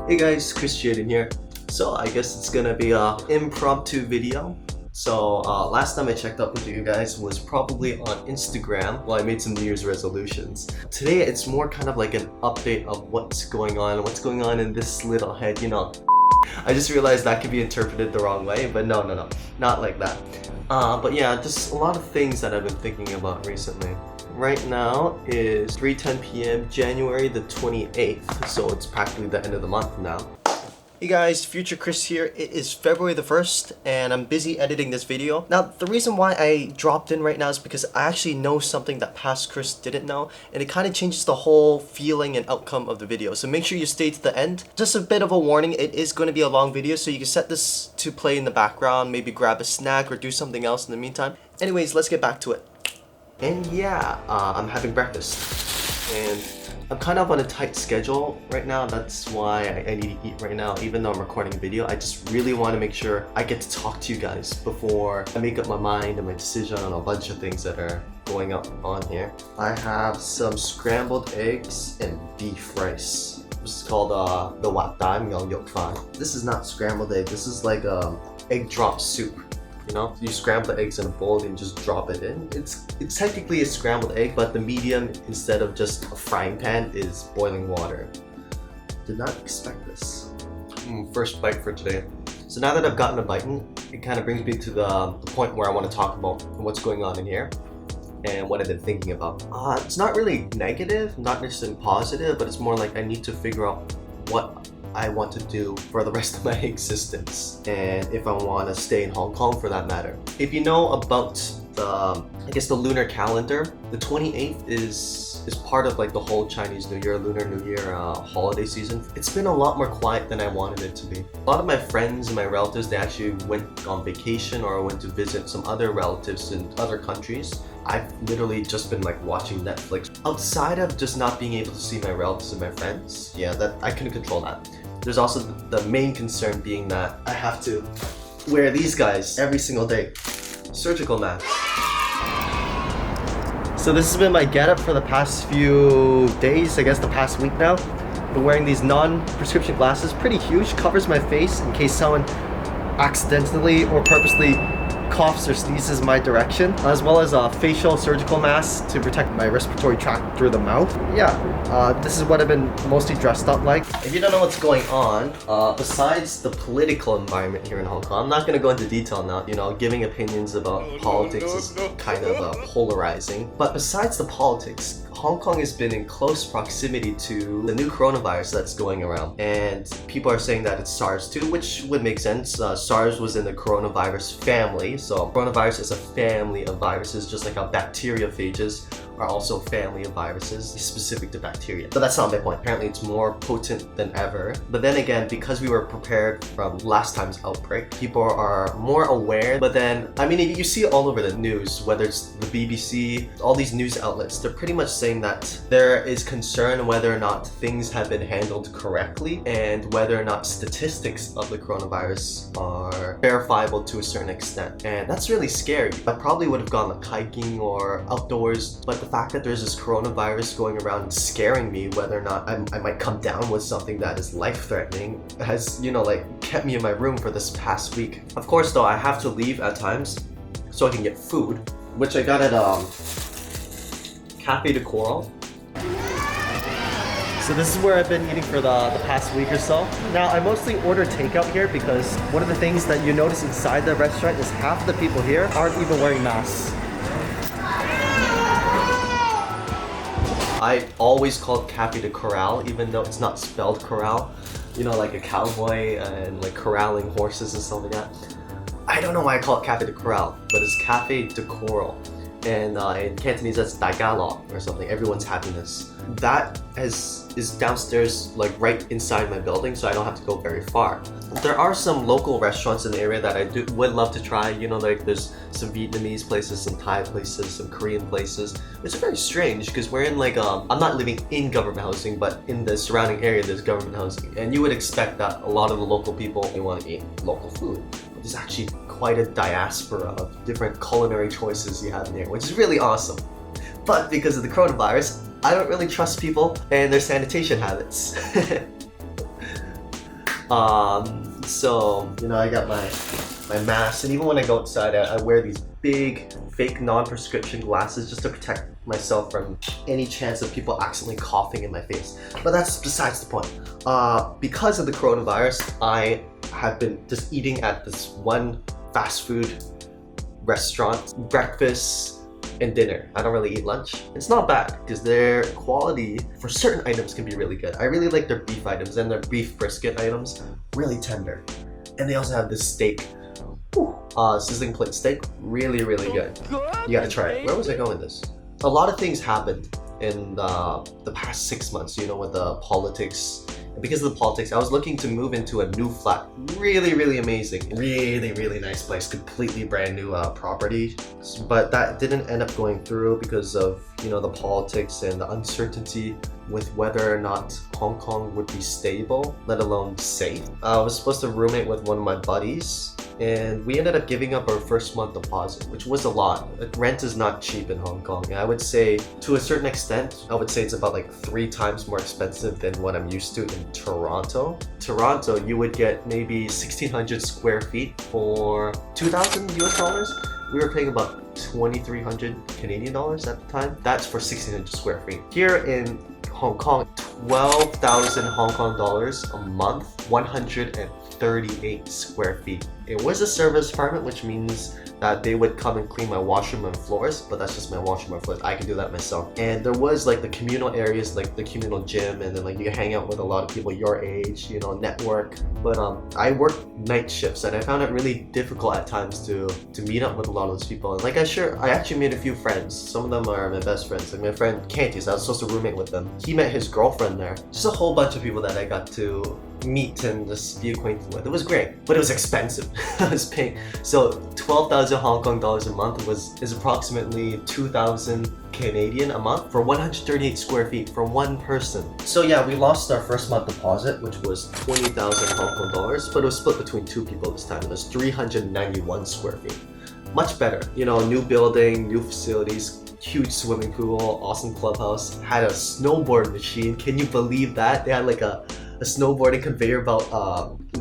Hey guys, Jayden here. So I guess it's gonna be a impromptu video. So last time I checked up with you guys was probably on Instagram while I made some New Year's resolutions. Today it's more kind of like an update of what's going on in this little head, you know. I just realized that could be interpreted the wrong way, but no, not like that. But yeah, just a lot of things that I've been thinking about recently. Right now is 3:10 p.m. January the 28th, so it's practically the end of the month now. Hey guys, Future Chris here. It is February the 1st and I'm busy editing this video. Now, the reason why I dropped in right now is because I actually know something that past Chris didn't know, and it kind of changes the whole feeling and outcome of the video. So make sure you stay to the end. Just a bit of a warning, it is going to be a long video, so you can set this to play in the background, maybe grab a snack or do something else in the meantime. Anyways, let's get back to it. And yeah, I'm having breakfast. And I'm kind of on a tight schedule right now. That's why I need to eat right now. Even though I'm recording a video, I just really want to make sure I get to talk to you guys before I make up my mind and my decision on a bunch of things that are going up on here. I have some scrambled eggs and beef rice. This is called the Wat Dam Yong Yok Fan. This is not scrambled egg. This is like egg drop soup. You know, you scramble the eggs in a bowl and just drop it in. It's technically a scrambled egg, but the medium, instead of just a frying pan, is boiling water. Did not expect this. First bite for today. So now that I've gotten a bite in, it kind of brings me to the point where I want to talk about what's going on in here and what I've been thinking about. It's not really negative, not necessarily positive, but it's more like I need to figure out what I want to do for the rest of my existence, and if I want to stay in Hong Kong for that matter. If you know about the lunar calendar, the 28th is part of like the whole Chinese New Year, Lunar New Year holiday season. It's been a lot more quiet than I wanted it to be. A lot of my friends and my relatives, they actually went on vacation or went to visit some other relatives in other countries. I've literally just been like watching Netflix. Outside of just not being able to see my relatives and my friends, yeah, that I couldn't control that. There's also the main concern being that I have to wear these guys every single day. Surgical masks. So this has been my getup for the past few days, I guess the past week now. I've been wearing these non-prescription glasses, pretty huge, covers my face in case someone accidentally or purposely coughs or sneezes my direction, as well as a facial surgical mask to protect my respiratory tract through the mouth. Yeah, this is what I've been mostly dressed up like. If you don't know what's going on, besides the political environment here in Hong Kong, I'm not going to go into detail now. You know, giving opinions about politics is kind of polarizing. But besides the politics, Hong Kong has been in close proximity to the new coronavirus that's going around, and people are saying that it's SARS too, which would make sense. SARS was in the coronavirus family, so coronavirus is a family of viruses, just like how bacteriophages are also a family of viruses specific to bacteria. But that's not my point. Apparently it's more potent than ever. But then again, because we were prepared from last time's outbreak, people are more aware. But then, I mean, you see it all over the news, whether it's the BBC, all these news outlets, they're pretty much saying that there is concern whether or not things have been handled correctly and whether or not statistics of the coronavirus are verifiable to a certain extent. And that's really scary. I probably would have gone like hiking or outdoors, but the fact that there's this coronavirus going around and scaring me whether or not I might come down with something that is life-threatening has, you know, like kept me in my room for this past week. Of course though, I have to leave at times so I can get food, which I got at Cafe de Coral. So this is where I've been eating for the past week or so. Now, I mostly order takeout here because one of the things that you notice inside the restaurant is half the people here aren't even wearing masks. I always call it Cafe de Corral, even though it's not spelled corral. You know, like a cowboy and like corralling horses and stuff like that. I don't know why I call it Cafe de Corral, but it's Cafe de Coral. And in Cantonese, that's Dai Ga Lo or something, everyone's happiness. That is downstairs, like right inside my building, so I don't have to go very far. There are some local restaurants in the area that I would love to try. You know, like there's some Vietnamese places, some Thai places, some Korean places. It's very strange because we're in like, I'm not living in government housing, but in the surrounding area there's government housing. And you would expect that a lot of the local people, they want to eat local food. But there's actually quite a diaspora of different culinary choices you have in here, which is really awesome. But because of the coronavirus, I don't really trust people and their sanitation habits. So you know, I got my mask, and even when I go outside, I wear these big fake non-prescription glasses just to protect myself from any chance of people accidentally coughing in my face. But that's besides the point. Because of the coronavirus, I have been just eating at this one fast food restaurant, breakfast and dinner. I don't really eat lunch. It's not bad because their quality for certain items can be really good. I really like their beef items, and their beef brisket items, really tender. And they also have this steak, sizzling plate steak, really good. You gotta try it. Where was I going with this? A lot of things happened in the past 6 months, you know, with the politics. And because of the politics, I was looking to move into a new flat. Really amazing. Really nice place. Completely brand new property. But that didn't end up going through because of, you know, the politics and the uncertainty with whether or not Hong Kong would be stable, let alone safe. I was supposed to roommate with one of my buddies, and we ended up giving up our first month deposit, which was a lot. Rent is not cheap in Hong Kong. I would say, to a certain extent, I would say it's about like 3 times more expensive than what I'm used to in Toronto. Toronto, you would get maybe 1,600 square feet for 2,000 US dollars. We were paying about 2,300 Canadian dollars at the time. That's for 1,600 square feet. Here in Hong Kong, 12,000 Hong Kong dollars a month, 138 square feet. It was a service apartment, which means that they would come and clean my washroom and floors, but that's just my washroom and floors. I can do that myself. And there was like the communal areas, like the communal gym, and then like you can hang out with a lot of people your age, you know, network. But I worked night shifts, and I found it really difficult at times to meet up with a lot of those people. And like I actually made a few friends. Some of them are my best friends. Like my friend Canty, I was supposed to roommate with them. He met his girlfriend there. Just a whole bunch of people that I got to meet and just be acquainted with. It was great, but it was expensive. I was paying, so 12,000 Hong Kong dollars a month is approximately 2,000 Canadian a month for 138 square feet for one person. So yeah, we lost our first month deposit, which was 20,000 Hong Kong dollars, but it was split between 2 people this time. It was 391 square feet. Much better, you know, new building, new facilities, huge swimming pool, awesome clubhouse, had a snowboard machine. Can you believe that? They had like a snowboarding conveyor belt,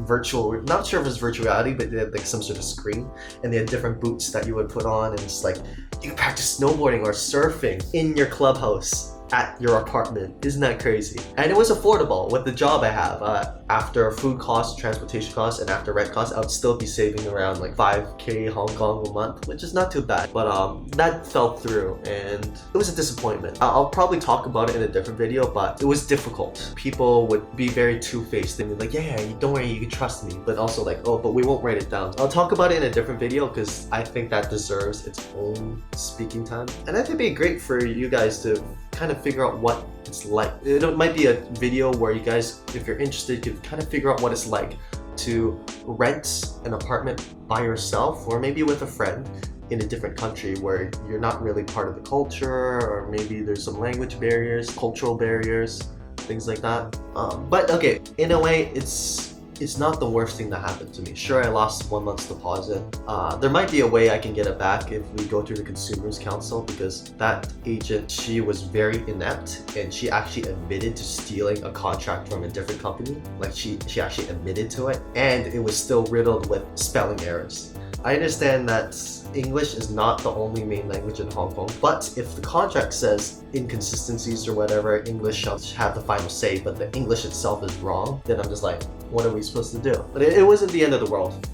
virtual, not sure if it was virtual reality, but they had like some sort of screen, and they had different boots that you would put on, and it's like you can practice snowboarding or surfing in your clubhouse at your apartment. Isn't that crazy? And it was affordable with the job I have. After food costs, transportation costs, and after rent costs, I would still be saving around like 5K Hong Kong a month, which is not too bad. But that fell through, and it was a disappointment. I'll probably talk about it in a different video, but it was difficult. People would be very two-faced. They'd be like, yeah, don't worry, you can trust me. But also like, oh, but we won't write it down. I'll talk about it in a different video because I think that deserves its own speaking time. And I think it'd be great for you guys to kind of figure out what it's like. It might be a video where you guys, if you're interested, can kind of figure out what it's like to rent an apartment by yourself, or maybe with a friend in a different country where you're not really part of the culture, or maybe there's some language barriers, cultural barriers, things like that. But okay, in a way, it's not the worst thing that happened to me. Sure, I lost 1 month's deposit. There might be a way I can get it back if we go through the Consumers Council, because that agent, she was very inept, and she actually admitted to stealing a contract from a different company. Like she actually admitted to it, and it was still riddled with spelling errors. I understand that English is not the only main language in Hong Kong, but if the contract says inconsistencies or whatever, English shall have the final say, but the English itself is wrong, then I'm just like, what are we supposed to do? But it wasn't the end of the world.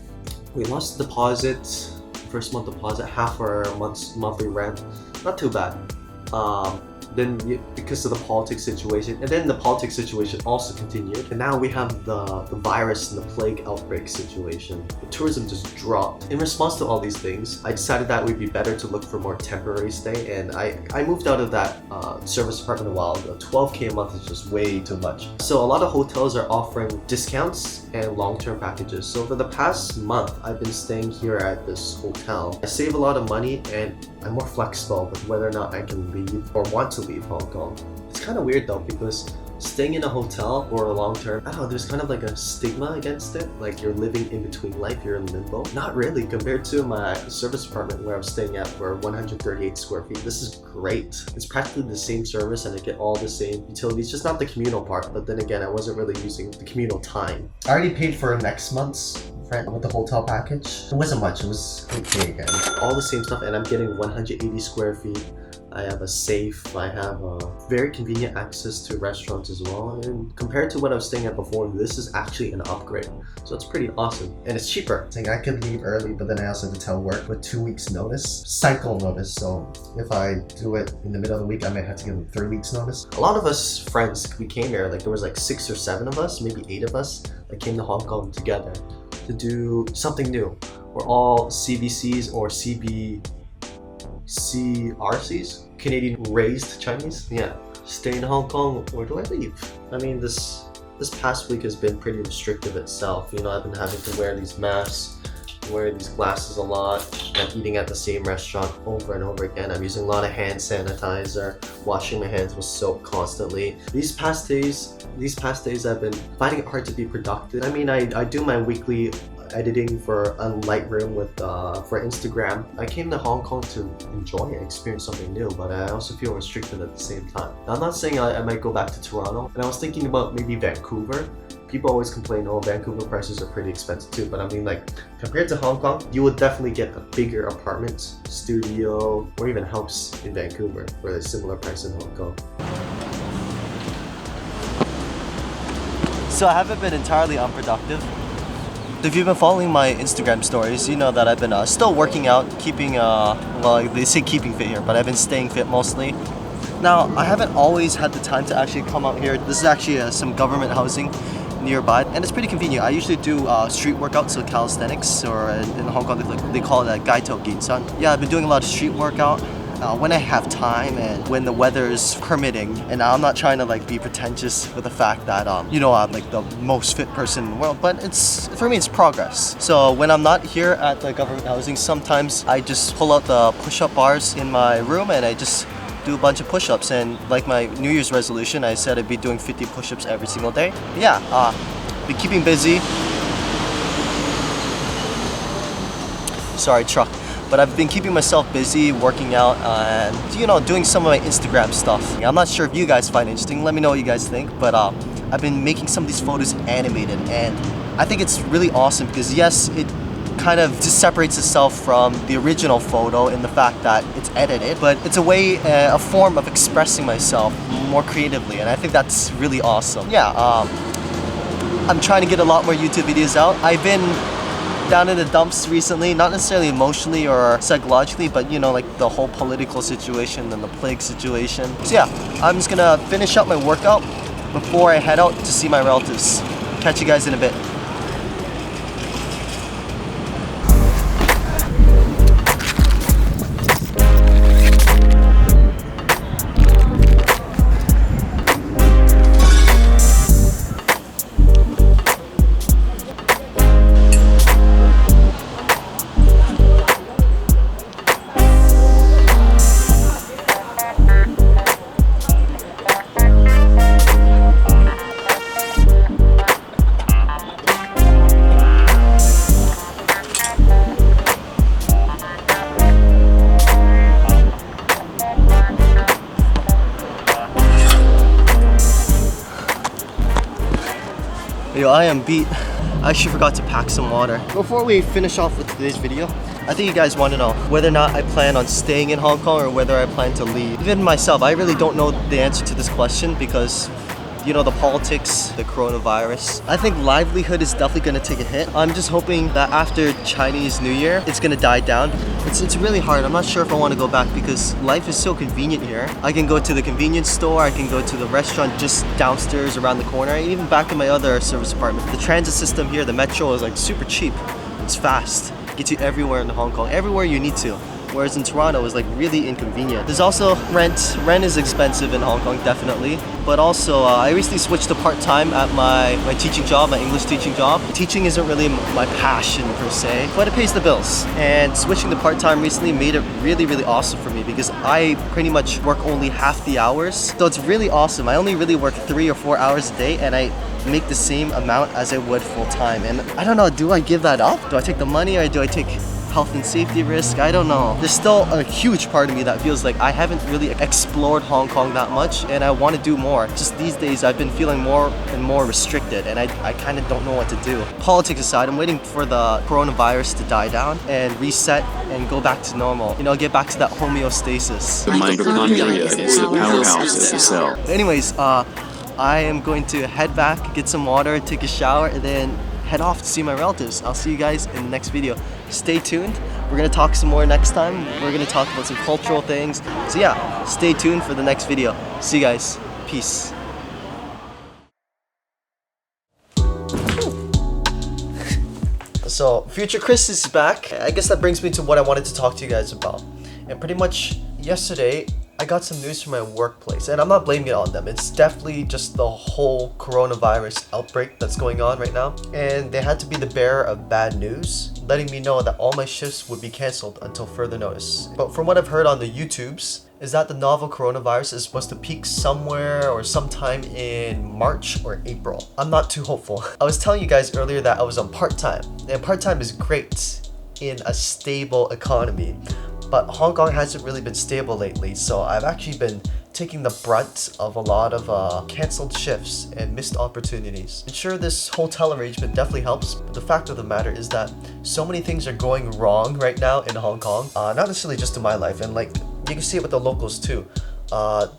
We lost the deposit, first month deposit, half our monthly rent. Not too bad. Then because of the politics situation, and then the politics situation also continued, and now we have the virus and the plague outbreak situation. The tourism just dropped. In response to all these things, I decided that it would be better to look for more temporary stay, and I moved out of that service apartment a while ago. 12K a month is just way too much. So a lot of hotels are offering discounts and long-term packages. So for the past month, I've been staying here at this hotel. I save a lot of money, and I'm more flexible with whether or not I can leave or want to leave Hong Kong. It's kind of weird though, because staying in a hotel or a long term, I don't know, there's kind of like a stigma against it. Like you're living in between life, you're in limbo. Not really, compared to my service apartment where I was staying at for 138 square feet. This is great. It's practically the same service and I get all the same utilities, just not the communal part. But then again, I wasn't really using the communal time. I already paid for next month's rent with the hotel package. It wasn't much, it was okay again. All the same stuff, and I'm getting 180 square feet. I have a safe, I have a very convenient access to restaurants as well, and compared to what I was staying at before, this is actually an upgrade. So it's pretty awesome, and it's cheaper. I could leave early, but then I also have to tell work with 2 weeks notice, cycle notice. So if I do it in the middle of the week, I might have to give them 3 weeks notice. A lot of us friends, we came here, like there was like 6 or 7 of us, maybe 8 of us that came to Hong Kong together to do something new. We're all CBCs or CRCs, Canadian raised Chinese. Yeah, stay in Hong Kong or do I leave? I mean, this past week has been pretty restrictive itself. You know, I've been having to wear these masks, wear these glasses a lot. I'm eating at the same restaurant over and over again. I'm using a lot of hand sanitizer, washing my hands with soap constantly. These past days I've been finding it hard to be productive. I mean, I do my weekly editing for a Lightroom with for Instagram. I came to Hong Kong to enjoy it, experience something new, but I also feel restricted at the same time. Now, I'm not saying I might go back to Toronto, and I was thinking about maybe Vancouver. People always complain, oh, Vancouver prices are pretty expensive too, but I mean, like, compared to Hong Kong, you would definitely get a bigger apartment, studio, or even house in Vancouver for a similar price in Hong Kong. So I haven't been entirely unproductive. If you've been following my Instagram stories, you know that I've been still working out, keeping, well, they say keeping fit here, but I've been staying fit mostly. Now, I haven't always had the time to actually come out here. This is actually some government housing nearby, and it's pretty convenient. I usually do street workouts, so calisthenics, or in Hong Kong they call it gaito ginsan. Yeah, I've been doing a lot of street workout when I have time and when the weather is permitting. And I'm not trying to like be pretentious with the fact that you know, I'm like the most fit person in the world, but for me it's progress. So when I'm not here at the government housing, sometimes I just pull out the push-up bars in my room and I just do a bunch of push-ups. And like my New Year's resolution, I said I'd be doing 50 push-ups every single day. Yeah, be keeping busy. Sorry, truck. But I've been keeping myself busy, working out, and you know, doing some of my Instagram stuff. I'm not sure if you guys find it interesting. Let me know what you guys think. But I've been making some of these photos animated, and I think it's really awesome because yes, it kind of just separates itself from the original photo in the fact that it's edited, but it's a way, a form of expressing myself more creatively, and I think that's really awesome. Yeah, I'm trying to get a lot more YouTube videos out. I've been down in the dumps recently, not necessarily emotionally or psychologically, but you know, like the whole political situation and the plague situation. So yeah, I'm just gonna finish up my workout before I head out to see my relatives. Catch you guys in a bit. Yo, I am beat. I actually forgot to pack some water. Before we finish off with today's video, I think you guys want to know whether or not I plan on staying in Hong Kong or whether I plan to leave. Even myself, I really don't know the answer to this question because, you know, the politics, the coronavirus. I think livelihood is definitely gonna take a hit. I'm just hoping that after Chinese New Year, it's gonna die down. It's really hard. I'm not sure if I want to go back because life is so convenient here. I can go to the convenience store, I can go to the restaurant just downstairs around the corner, even back in my other service apartment. The transit system here, the metro, is like super cheap. It's fast. Gets you everywhere in Hong Kong, everywhere you need to. whereas in Toronto it's like really inconvenient. There's also rent. Rent is expensive in Hong Kong, definitely. But also, I recently switched to part-time at my teaching job, my English teaching job. Teaching isn't really my passion per se, but it pays the bills. And switching to part-time recently made it really, really awesome for me because I pretty much work only half the hours. So it's really awesome. I only really work 3 or 4 hours a day, and I make the same amount as I would full-time. And I don't know, do I give that up? Do I take the money, or do I take health and safety risk? I don't know. There's still a huge part of me that feels like I haven't really explored Hong Kong that much, and I want to do more. Just these days I've been feeling more and more restricted, and I kind of don't know what to do. Politics aside, I'm waiting for the coronavirus to die down and reset and go back to normal. You know, get back to that homeostasis. The mitochondria is the powerhouse of the cell. But anyways, I am going to head back, get some water, take a shower, and then head off to see my relatives. I'll see you guys in the next video. Stay tuned. We're gonna talk some more next time. We're gonna talk about some cultural things. So yeah, stay tuned for the next video. See you guys. Peace. So, Future Chris is back. I guess that brings me to what I wanted to talk to you guys about. And pretty much yesterday, I got some news from my workplace, and I'm not blaming it on them. It's definitely just the whole coronavirus outbreak that's going on right now. And they had to be the bearer of bad news, letting me know that all my shifts would be cancelled until further notice. But from what I've heard on the YouTubes, is that the novel coronavirus is supposed to peak somewhere or sometime in March or April. I'm not too hopeful. I was telling you guys earlier that I was on part-time, and part-time is great in a stable economy. But Hong Kong hasn't really been stable lately, so I've actually been taking the brunt of a lot of cancelled shifts and missed opportunities. And sure, this hotel arrangement definitely helps, but the fact of the matter is that so many things are going wrong right now in Hong Kong. Not necessarily just in my life, and like you can see it with the locals too.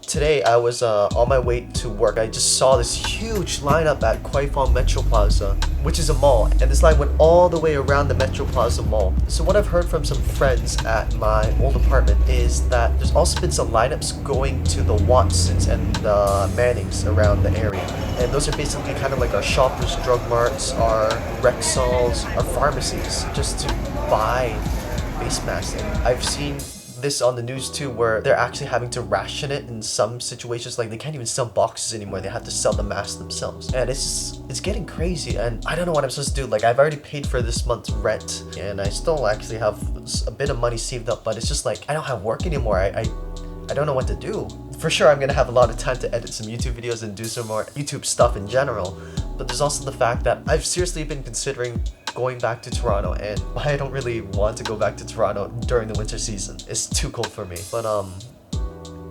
Today I was on my way to work. I just saw this huge lineup at Kwai Fong Metro Plaza, which is a mall, and this line went all the way around the Metro Plaza mall. So what I've heard from some friends at my old apartment is that there's also been some lineups going to the Watsons and the Mannings around the area. And those are basically kind of like our Shoppers Drug Marts, our Rexalls, our pharmacies, just to buy face masks. And I've seen this on the news too, where they're actually having to ration it in some situations. Like they can't even sell boxes anymore, they have to sell the masks themselves, and it's getting crazy, and I don't know what I'm supposed to do. Like I've already paid for this month's rent, and I still actually have a bit of money saved up, but it's just like I don't have work anymore. I don't know what to do. For sure I'm gonna have a lot of time to edit some YouTube videos and do some more YouTube stuff in general, but there's also the fact that I've seriously been considering going back to Toronto, and I don't really want to go back to Toronto during the winter season. It's too cold for me. But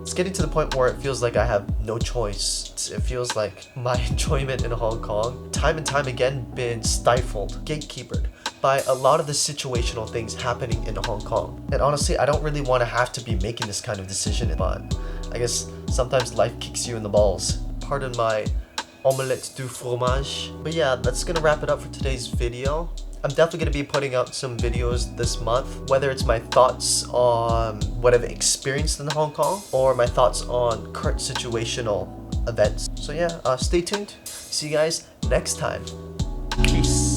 it's getting to the point where it feels like I have no choice. It feels like my enjoyment in Hong Kong, time and time again, been stifled, gatekeepered by a lot of the situational things happening in Hong Kong. And honestly, I don't really want to have to be making this kind of decision, but I guess sometimes life kicks you in the balls. Pardon my omelette du fromage. But yeah, that's gonna wrap it up for today's video. I'm definitely gonna be putting out some videos this month, whether it's my thoughts on what I've experienced in Hong Kong or my thoughts on current situational events. So yeah, stay tuned. See you guys next time. Peace.